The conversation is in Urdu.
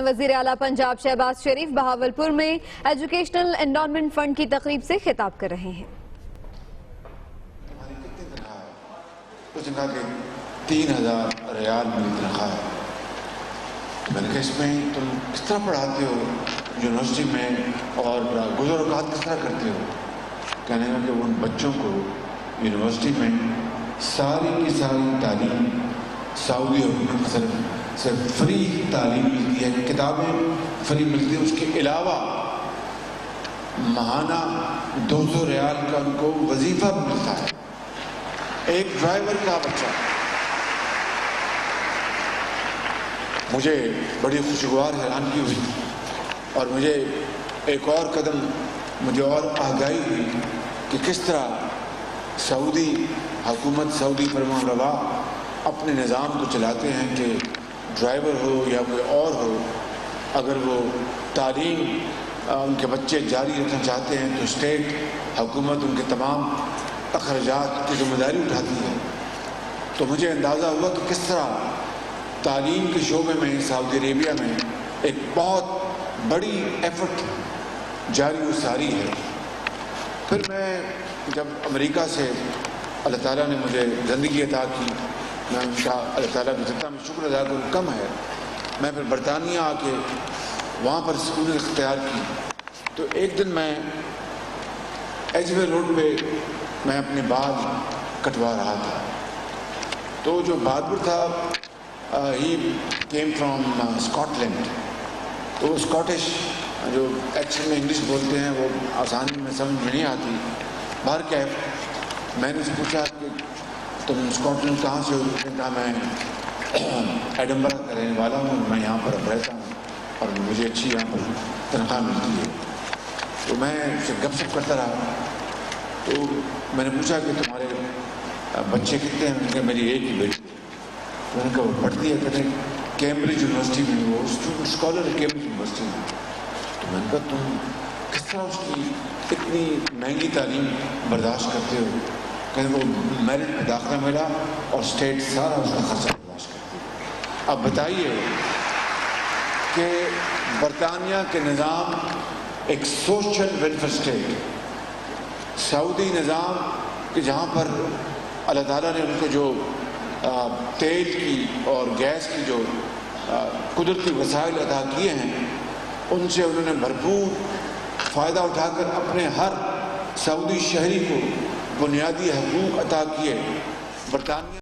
وزیر اعلیٰ پنجاب شہباز شریف بہاولپور میں ایجوکیشنل انڈاؤمنٹ فنڈ کی تقریب سے خطاب کر رہے ہیں۔ اس نے کہا کہ 3000 ریال میری تنخواہ ہے۔ میں نے کہا اس میں تم کس طرح پڑھاتے ہو یونیورسٹی میں اور گزر اوقات کس طرح کرتے ہو؟ کہنے لگا کہ ان بچوں کو یونیورسٹی میں ساری کی ساری تعلیم سعودی حکومت صرف فری تعلیم ملتی ہے، کتابیں فری ملتی ہیں، اس کے علاوہ ماہانہ 200 ریال کا ان کو وظیفہ بھی ملتا ہے۔ ایک ڈرائیور کا بچہ مجھے بڑی خوشگوار حیرانگی ہوئی اور مجھے ایک اور قدم مجھے اور آگاہی ہوئی کہ کس طرح سعودی حکومت، سعودی فرمان روا اپنے نظام کو چلاتے ہیں کہ ڈرائیور ہو یا کوئی اور ہو، اگر وہ تعلیم ان کے بچے جاری رکھنا چاہتے ہیں تو اسٹیٹ حکومت ان کے تمام اخراجات کی ذمہ داری اٹھاتی ہے۔ تو مجھے اندازہ ہوا کہ کس طرح تعلیم کے شعبے میں سعودی عربیہ میں ایک بہت بڑی ایفرٹ جاری و ساری ہے۔ پھر میں جب امریکہ سے اللہ تعالیٰ نے مجھے زندگی عطا کی، میں ان کا اللہ تعالیٰ کی جتنا میں شکر ادا کروں کم ہے، میں پھر برطانیہ آ کے وہاں پر سکول اختیار کی۔ تو ایک دن میں ایجوے روڈ پہ میں اپنے بال کٹوا رہا تھا، تو جو بہادر تھا ہی کیم فرام اسکاٹ لینڈ، تو اسکاٹش جو ایکچوئل میں انگلش بولتے ہیں وہ آسانی میں سمجھ میں نہیں آتی۔ باہر کیا میں نے اس سے پوچھا کہ تم اسکاٹ لینڈ کہاں سے ہو؟ اس نے کہا میں ایڈنبرگ کا رہنے والا ہوں، میں یہاں پر اب رہتا ہوں اور مجھے اچھی یہاں پر تنخواہ ملتی ہے۔ تو میں اس سے گپ شپ کرتا رہا، تو میں نے پوچھا کہ تمہارے بچے کتنے ہیں؟ کہ میری ایک ہی بیٹی ہے۔ میں نے کہا وہ پڑھتی ہے؟ کہتے ہیں کیمبرج یونیورسٹی میں، وہ اسٹوڈنٹ اسکالر ہے کیمبرج یونیورسٹی میں۔ تو میں نے کہا تم کس طرح اس کی اتنی مہنگی تعلیم برداشت کرتے ہو؟ کہیں وہ میرٹ میں داخلہ ملا اور اسٹیٹ سارا اس کا خرچہ برداشت کرتی ہے۔ اب بتائیے کہ برطانیہ کے نظام ایک سوشل ویلفیئر اسٹیٹ، سعودی نظام کہ جہاں پر اللہ تعالیٰ نے ان کو جو تیل کی اور گیس کی جو قدرتی وسائل عطا کیے ہیں، ان سے انہوں نے بھرپور فائدہ اٹھا کر اپنے ہر سعودی شہری کو بنیادی حقوق عطا کیے۔ برطانیہ